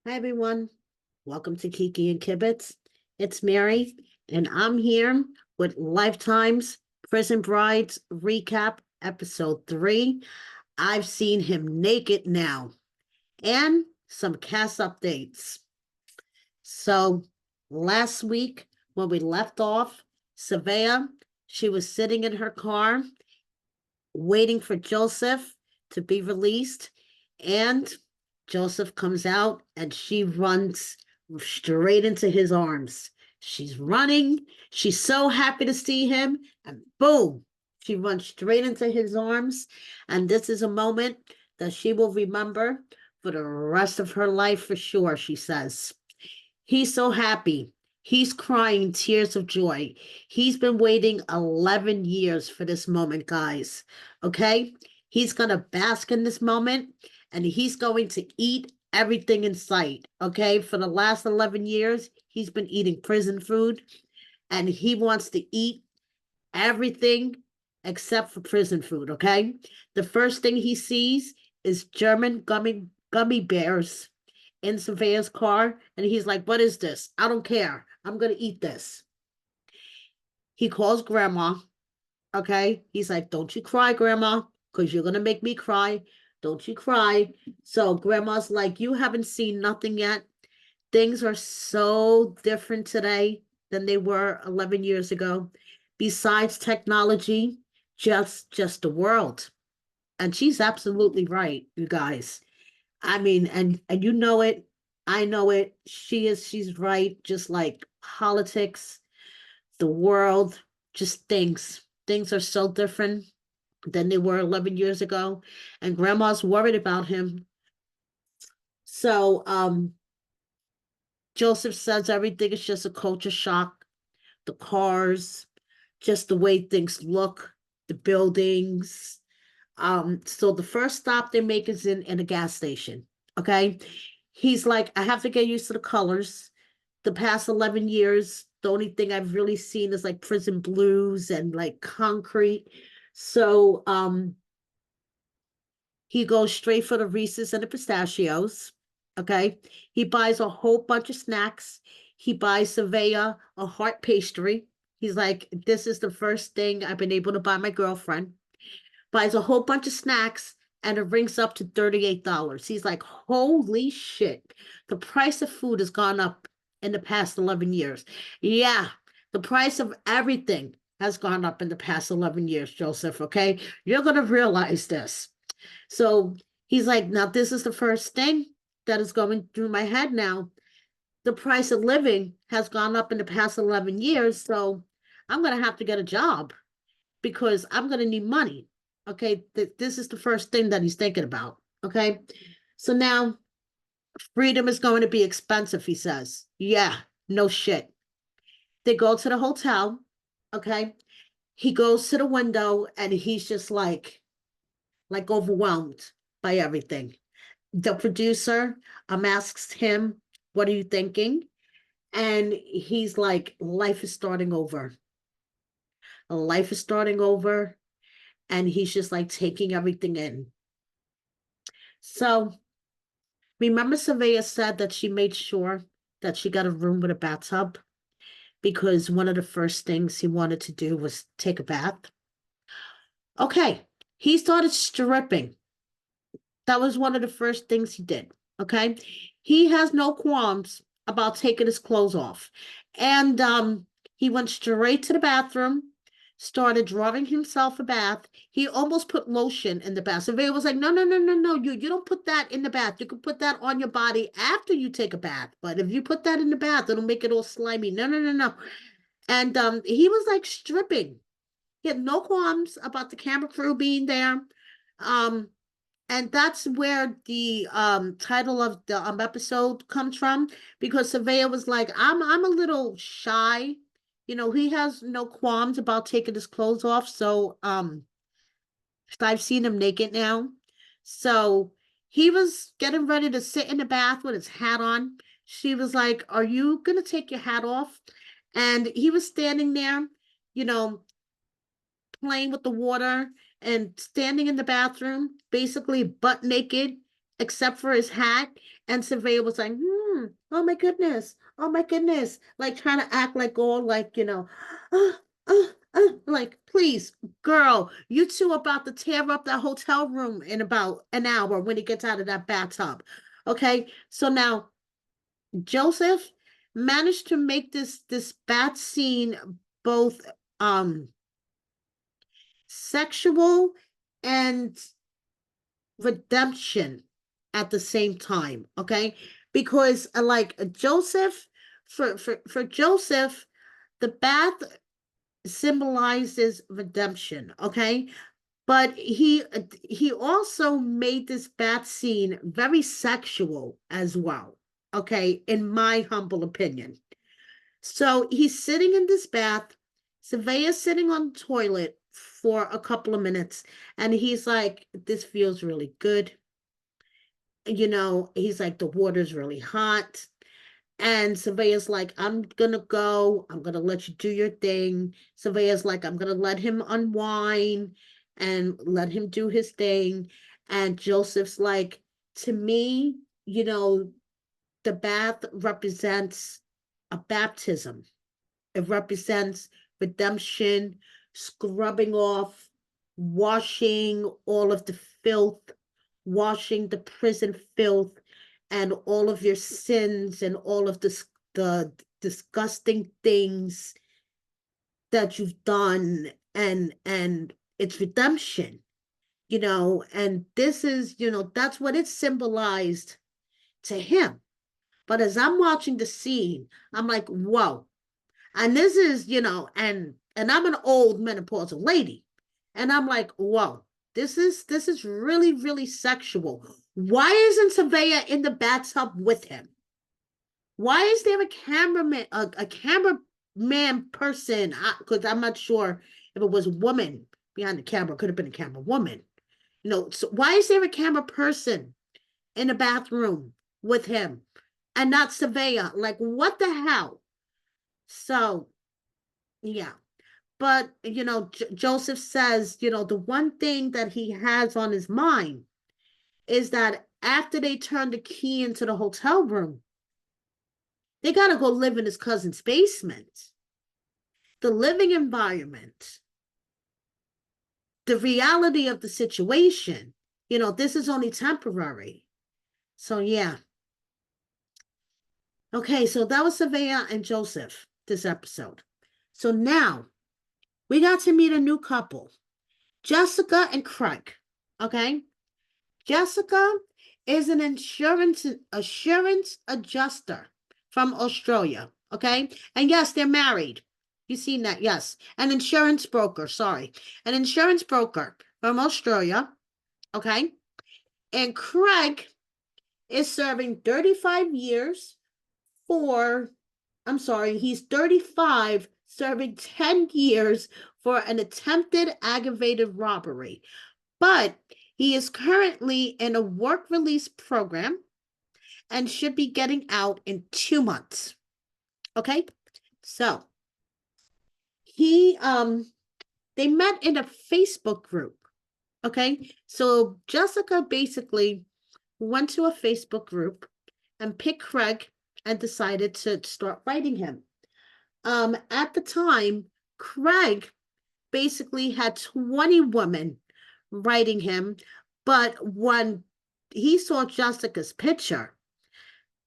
Hi, everyone. Welcome to Kiki and Kibbitz. It's Mary, and I'm here with Lifetime's Prison Brides Recap, Episode 3. I've seen him naked now, and some cast updates. So, last week, when we left off, Savea, she was sitting in her car waiting for Joseph to be released, and Joseph comes out and she runs straight into his arms. She's running. She's so happy to see him. And boom, she runs straight into his arms. And this is a moment that she will remember for the rest of her life for sure, she says. He's so happy. He's crying tears of joy. He's been waiting 11 years for this moment, guys. Okay? He's going to bask in this moment and he's going to eat everything in sight. Okay? For the last 11 years, he's been eating prison food and he wants to eat everything except for prison food. Okay? The first thing he sees is German gummy bears in Surveyor's car, and he's like, "What is this? I don't care. I'm gonna eat this." He calls grandma. Okay. He's like, "Don't you cry, grandma, because you're gonna make me cry. Don't you cry." So grandma's like, "You haven't seen nothing yet. Things are so different today than they were 11 years ago. Besides technology, just the world." And she's absolutely right, you guys. I mean, and you know it. I know it. She's right. Just like politics, the world, just things. Things are so different than they were 11 years ago. And grandma's worried about him. So Joseph says everything is just a culture shock. The cars, just the way things look, the buildings. So the first stop they make is in a gas station. Okay. He's like, "I have to get used to the colors. The past 11 years, the only thing I've really seen is like prison blues and like concrete." So he goes straight for the Reese's and the pistachios. Okay. He buys a whole bunch of snacks. He buys Savea a heart pastry. He's like, "This is the first thing I've been able to buy my girlfriend." Buys a whole bunch of snacks, and it rings up to $38. He's like, "Holy shit. The price of food has gone up in the past 11 years." Yeah, the price of everything has gone up in the past 11 years, Joseph. Okay. You're going to realize this. So he's like, "Now, this is the first thing that is going through my head now. The price of living has gone up in the past 11 years. So I'm going to have to get a job because I'm going to need money." Okay. This is the first thing that he's thinking about. Okay. So now freedom is going to be expensive, he says. Yeah, no shit. They go to the hotel. Okay. He goes to the window and he's just like overwhelmed by everything. The producer asks him, "What are you thinking?" And he's like, "Life is starting over. Life is starting over." And he's just like taking everything in. So remember, Surveyor said that she made sure that she got a room with a bathtub because one of the first things he wanted to do was take a bath. Okay, he started stripping. That was one of the first things he did. Okay, he has no qualms about taking his clothes off, and he went straight to the bathroom, started drawing himself a bath. He almost put lotion in the bath. Surveyor was like, "No, no, no, no, no. You don't put that in the bath. You can put that on your body after you take a bath. But if you put that in the bath, it'll make it all slimy. No, no, no, no." And he was like stripping. He had no qualms about the camera crew being there. Um, and that's where the title of the episode comes from, because Surveyor was like, I'm a little shy. You know, he has no qualms about taking his clothes off. So I've seen him naked now. So he was getting ready to sit in the bath with his hat on. She was like, "Are you gonna take your hat off?" And he was standing there, you know, playing with the water and standing in the bathroom, basically butt naked, except for his hat. And Surveyor was like, oh my goodness, like trying to act like all like, like, please, girl, you two about to tear up that hotel room in about an hour when he gets out of that bathtub. Okay, so now Joseph managed to make this bath scene both sexual and redemption at the same time, okay? Because like Joseph, for Joseph, the bath symbolizes redemption, okay? But he also made this bath scene very sexual as well, okay, in my humble opinion. So he's sitting in this bath, Surveyor's sitting on the toilet for a couple of minutes, and he's like, this feels really good. He's like, the water's really hot. And Surveyor's like, I'm gonna go. I'm gonna let you do your thing. Surveyor's like, I'm gonna let him unwind and let him do his thing. And Joseph's like, to me, the bath represents a baptism. It represents redemption, scrubbing off, washing all of the filth, washing the prison filth and all of your sins and all of the disgusting things that you've done, and it's redemption, and this is, that's what it symbolized to him. But as I'm watching the scene, I'm like, whoa. And this is, and I'm an old menopausal lady. And I'm like, whoa, this is really, really sexual. Why isn't Surveyor in the bathtub with him? Why is there a cameraman, a cameraman person? Because I'm not sure if it was a woman behind the camera. Could have been a camera woman. So why is there a camera person in the bathroom with him and not Surveyor? Like, what the hell? So, yeah. But, Joseph says, the one thing that he has on his mind is that after they turn the key into the hotel room, they got to go live in his cousin's basement. The living environment, the reality of the situation, this is only temporary. So, yeah. Okay, so that was Surveyor and Joseph, this episode. So now we got to meet a new couple, Jessica and Craig. Okay. Jessica is an insurance assurance adjuster from Australia. Okay. And yes, they're married. You've seen that. Yes. An insurance broker. Sorry. An insurance broker from Australia. Okay. And Craig is serving 35 years for, I'm sorry, he's 35, serving 10 years for an attempted aggravated robbery. But he is currently in a work release program and should be getting out in 2 months. Okay? So they met in a Facebook group. Okay? So Jessica basically went to a Facebook group and picked Craig and decided to start writing him. At the time, Craig basically had 20 women writing him, but when he saw Jessica's picture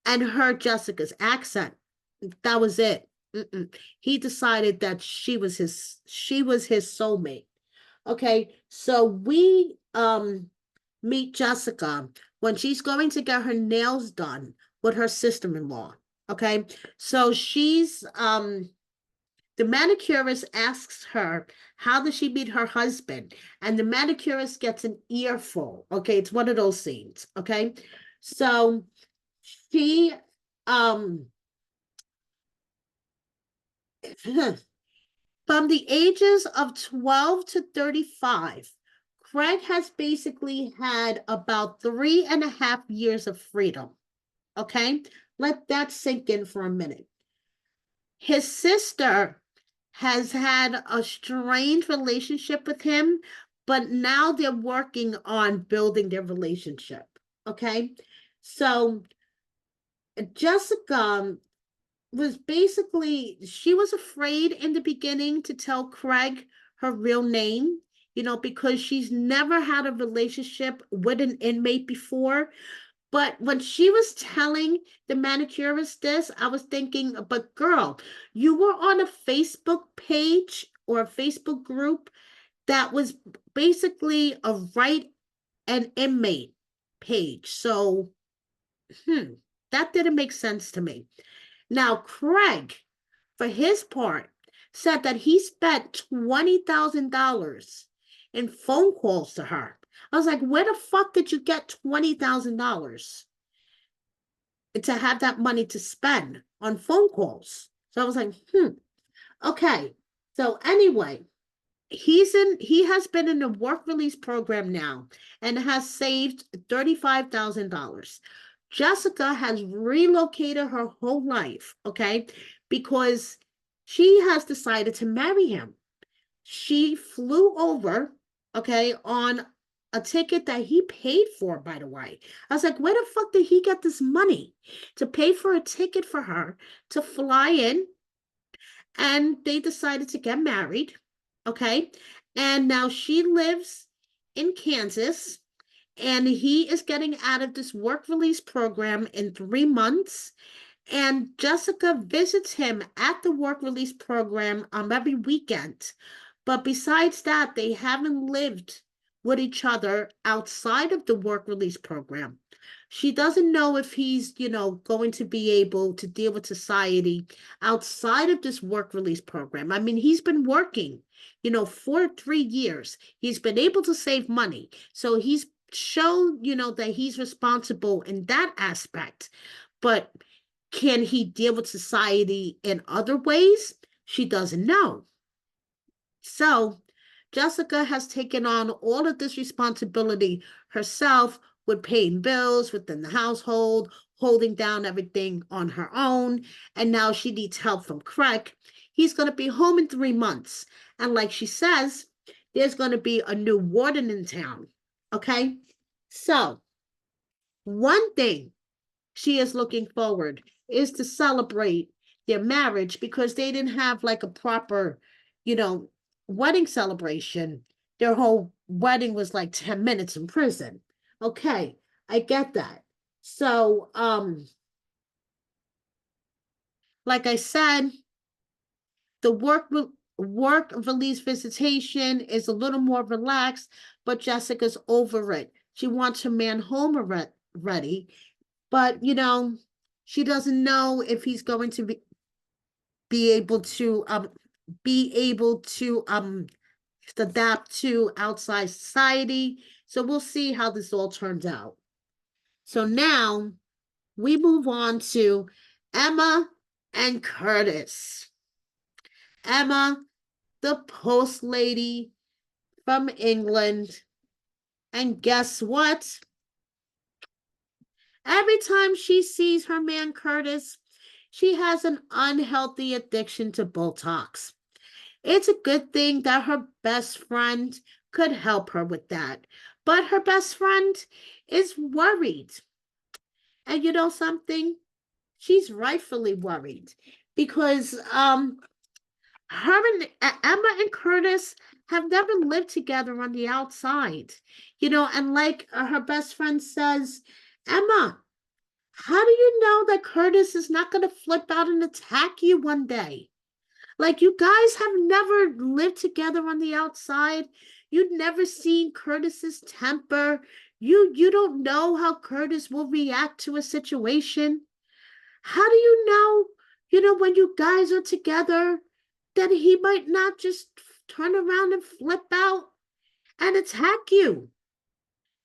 and heard Jessica's accent, that was it. He decided that she was his soulmate. Okay, so we meet Jessica when she's going to get her nails done with her sister-in-law. Okay, so she's the manicurist asks her, how does she meet her husband? And the manicurist gets an earful. Okay, it's one of those scenes. Okay, so she from the ages of 12 to 35, Craig has basically had about 3.5 years of freedom. Okay, let that sink in for a minute. His sister has had a strained relationship with him, but now they're working on building their relationship. Okay, so Jessica was basically, she was afraid in the beginning to tell Craig her real name, because she's never had a relationship with an inmate before. But when she was telling the manicurist this, I was thinking, but girl, you were on a Facebook page or a Facebook group that was basically a right and inmate page. So, that didn't make sense to me. Now, Craig, for his part, said that he spent $20,000 in phone calls to her. I was like, where the fuck did you get $20,000 to have that money to spend on phone calls? So I was like, okay. So anyway, he has been in a work release program now and has saved $35,000. Jessica has relocated her whole life, okay, because she has decided to marry him. She flew over, okay, on a ticket that he paid for, by the way. I was like, where the fuck did he get this money to pay for a ticket for her to fly in? And they decided to get married, okay? And now she lives in Kansas, and he is getting out of this work release program in 3 months. And Jessica visits him at the work release program every weekend. But besides that, they haven't lived with each other outside of the work release program. She doesn't know if he's, going to be able to deal with society outside of this work release program. I mean, he's been working, for 3 years. He's been able to save money. So he's shown, that he's responsible in that aspect. But can he deal with society in other ways? She doesn't know. So Jessica has taken on all of this responsibility herself with paying bills within the household, holding down everything on her own. And now she needs help from Craig. He's going to be home in 3 months. And like she says, there's going to be a new warden in town. Okay. So one thing she is looking forward is to celebrate their marriage because they didn't have like a proper, you know, wedding celebration. Their whole wedding was like 10 minutes in prison. Okay, I get that. So, like I said, the work release visitation is a little more relaxed, but Jessica's over it. She wants her man home already, but she doesn't know if he's going to be able to adapt to outside society. So we'll see how this all turns out. So now we move on to Emma and Curtis. Emma, the post lady from England. And guess what? Every time she sees her man Curtis, she has an unhealthy addiction to Botox. It's a good thing that her best friend could help her with that. But her best friend is worried. And you know something? She's rightfully worried because her and Emma and Curtis have never lived together on the outside. And like her best friend says, Emma, how do you know that Curtis is not going to flip out and attack you one day? Like, you guys have never lived together on the outside. You've never seen Curtis's temper. You don't know how Curtis will react to a situation. How do you know, when you guys are together, that he might not just turn around and flip out and attack you?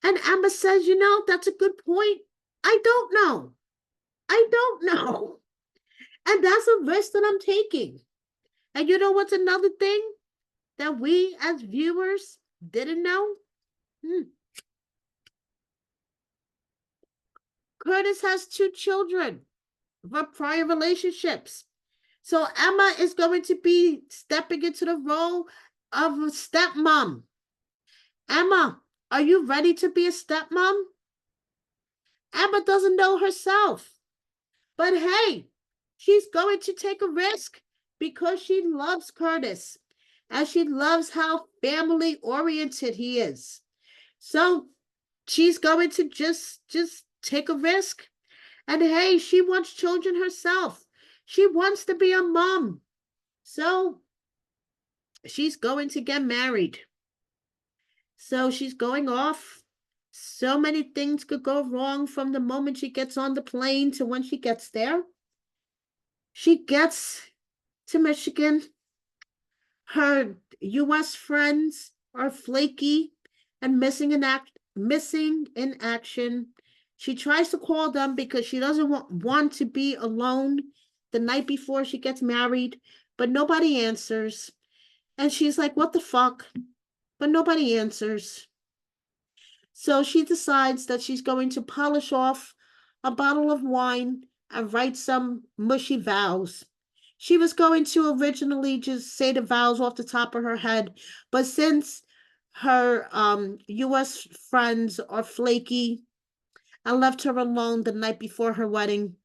And Emma says, that's a good point. I don't know. I don't know. And that's a risk that I'm taking. And you know what's another thing that we as viewers didn't know? Curtis has 2 children from prior relationships. So Emma is going to be stepping into the role of a stepmom. Emma, are you ready to be a stepmom? Emma doesn't know herself. But hey, she's going to take a risk because she loves Curtis and she loves how family oriented he is. So she's going to just take a risk. And hey, she wants children herself. She wants to be a mom. So she's going to get married. So she's going off. So many things could go wrong from the moment she gets on the plane to when she gets there. She gets to Michigan. Her US friends are flaky and missing in action. She tries to call them because she doesn't want to be alone the night before she gets married, but nobody answers. And she's like, what the fuck? But nobody answers. So she decides that she's going to polish off a bottle of wine and write some mushy vows. She was going to originally just say the vows off the top of her head, but since her US friends are flaky and left her alone the night before her wedding,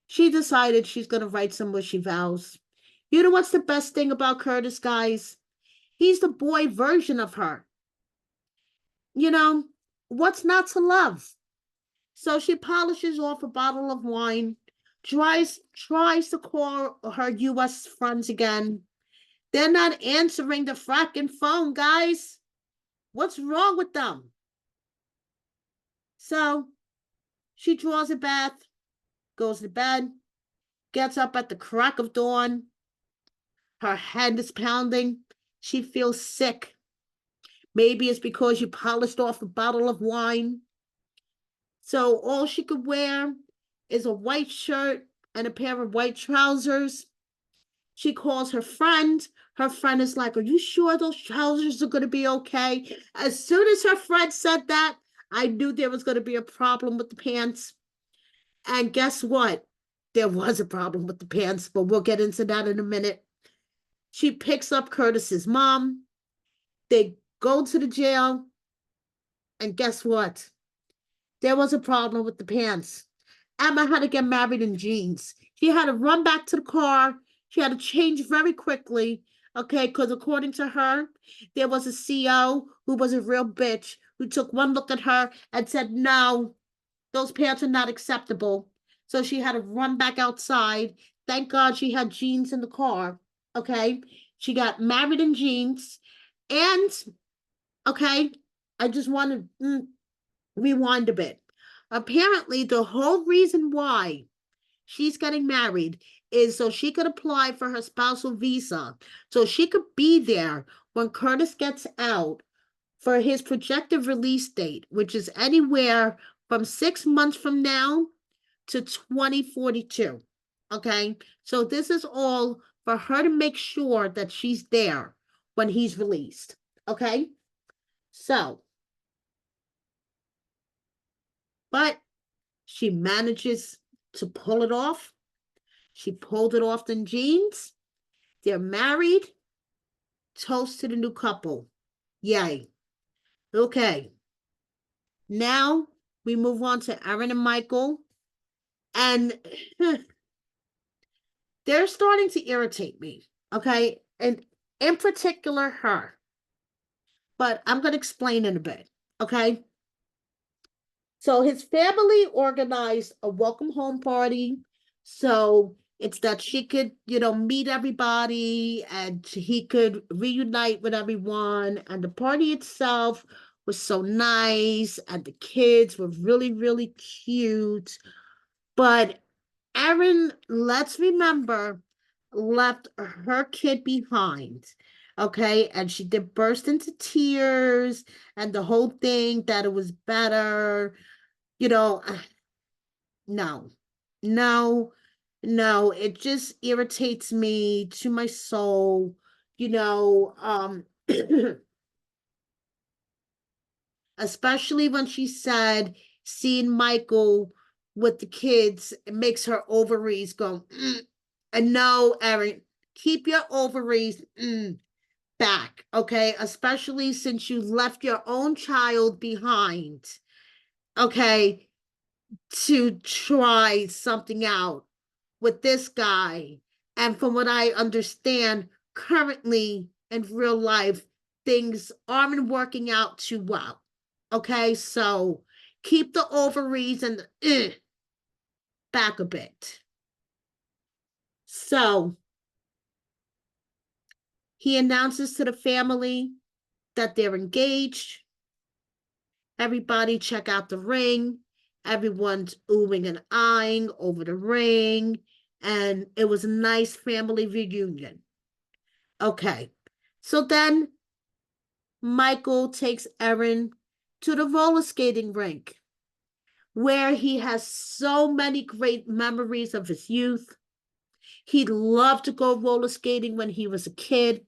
she decided she's going to write some mushy vows. You know what's the best thing about Curtis, guys? He's the boy version of her. You know, what's not to love? So she polishes off a bottle of wine, tries to call her US friends again. They're not answering the fracking phone, guys. What's wrong with them? So she draws a bath, goes to bed, gets up at the crack of dawn. Her head is pounding. She feels sick. Maybe it's because you polished off a bottle of wine. So all she could wear is a white shirt and a pair of white trousers. She calls her friend. Her friend is like, are you sure those trousers are going to be okay? As soon as her friend said that, I knew there was going to be a problem with the pants. And guess what? There was a problem with the pants, but we'll get into that in a minute. She picks up Curtis's mom. They go to the jail. And guess what? There was a problem with the pants. Emma had to get married in jeans. She had to run back to the car. She had to change very quickly, okay? Because according to her, there was a CO who was a real bitch who took one look at her and said, no, those pants are not acceptable. So she had to run back outside. Thank God she had jeans in the car, okay? She got married in jeans. And, okay, I just want to rewind a bit. Apparently, the whole reason why she's getting married is so she could apply for her spousal visa, so she could be there when Curtis gets out for his projected release date, which is anywhere from 6 months from now to 2042. Okay, so this is all for her to make sure that she's there when he's released. Okay, so, but she manages to pull it off. She pulled it off in jeans. They're married. Toast to the new couple. Yay. Okay. Now we move on to Aaron and Michael. And they're starting to irritate me. Okay. And in particular, her. But I'm going to explain in a bit. Okay. So his family organized a welcome home party. So it's that she could, meet everybody and he could reunite with everyone. And the party itself was so nice. And the kids were really, really cute. But Erin, let's remember, left her kid behind. Okay. And she did burst into tears and the whole thing that it was better you know, no, no, no, it just irritates me to my soul, you know, especially when she said seeing Michael with the kids, it makes her ovaries go, and no, Erin, keep your ovaries back, okay? Especially since you left your own child behind, okay? to try something out with this guy. And from what I understand, currently in real life, things aren't working out too well. Okay, so keep the ovaries and back a bit. So he announces to the family that they're engaged. Everybody check out the ring. Everyone's oohing and eyeing over the ring. And it was a nice family reunion. Okay. So then Michael takes Erin to the roller skating rink where he has so many great memories of his youth. He loved to go roller skating when he was a kid.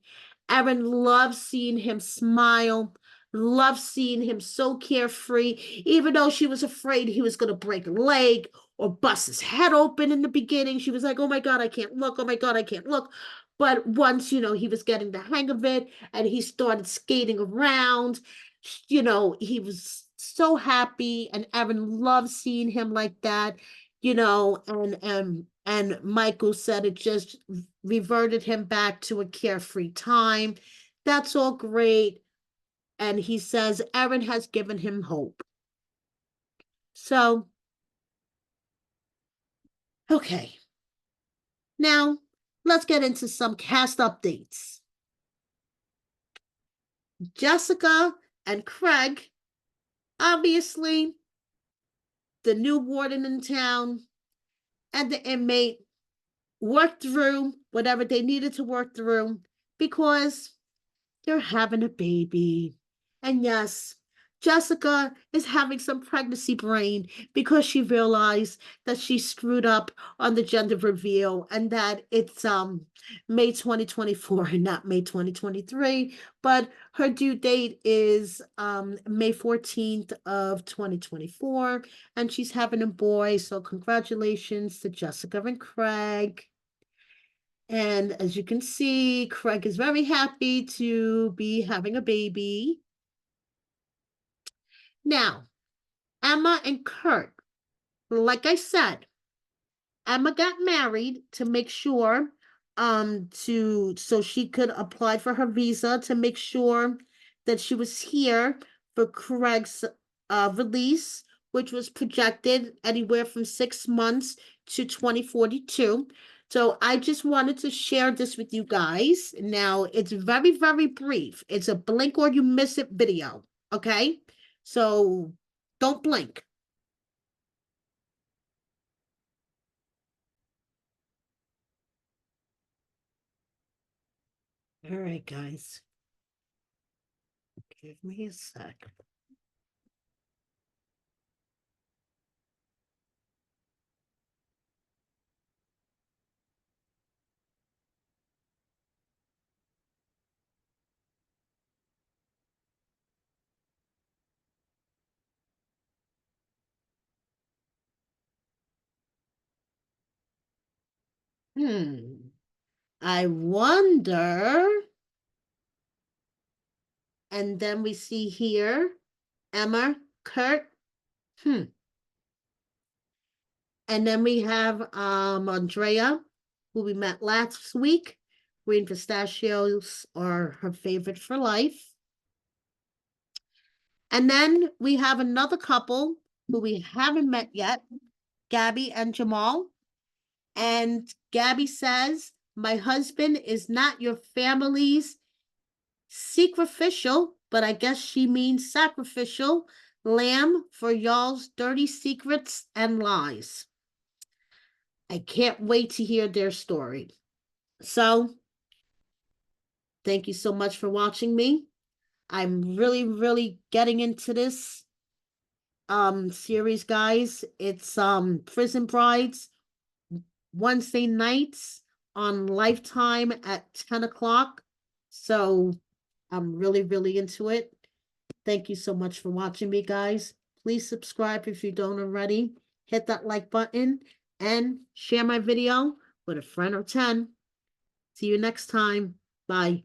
Erin loved seeing him smile, loved seeing him so carefree, even though she was afraid he was going to break a leg or bust his head open in the beginning. She was like, oh my God, I can't look. Oh my God, I can't look. But once, he was getting the hang of it and he started skating around, he was so happy, and Erin loved seeing him like that, and Michael said it just reverted him back to a carefree time. That's all great. And he says Erin has given him hope. So, okay. Now, let's get into some cast updates. Jessica and Craig, obviously, the new warden in town, and the inmate worked through whatever they needed to work through because they're having a baby. And yes, Jessica is having some pregnancy brain because she realized that she screwed up on the gender reveal and that it's May 2024 and not May 2023, but her due date is May 14th of 2024, and she's having a boy. So congratulations to Jessica and Craig. And as you can see, Craig is very happy to be having a baby. Now, Emma and Kurt, like I said, Emma got married to make sure so she could apply for her visa to make sure that she was here for Craig's release, which was projected anywhere from 6 months to 2042. So I just wanted to share this with you guys. Now, it's very, very brief. It's a blink or you miss it video, okay? So don't blink. All right, guys. Give me a sec. I wonder. And then we see here Emma, Kurt. Hmm. And then we have Andrea, who we met last week. Green pistachios are her favorite for life. And then we have another couple who we haven't met yet, Gabby and Jamal. And Gabby says, my husband is not your family's sacrificial, but I guess she means sacrificial lamb for y'all's dirty secrets and lies. I can't wait to hear their story. So, thank you so much for watching me. I'm really, really getting into this series, guys. It's Prison Brides, Wednesday nights on Lifetime at 10 o'clock. So I'm really, really into it. Thank you so much for watching me, guys. Please subscribe if you don't already. Hit that like button and share my video with a friend or 10. See you next time. Bye.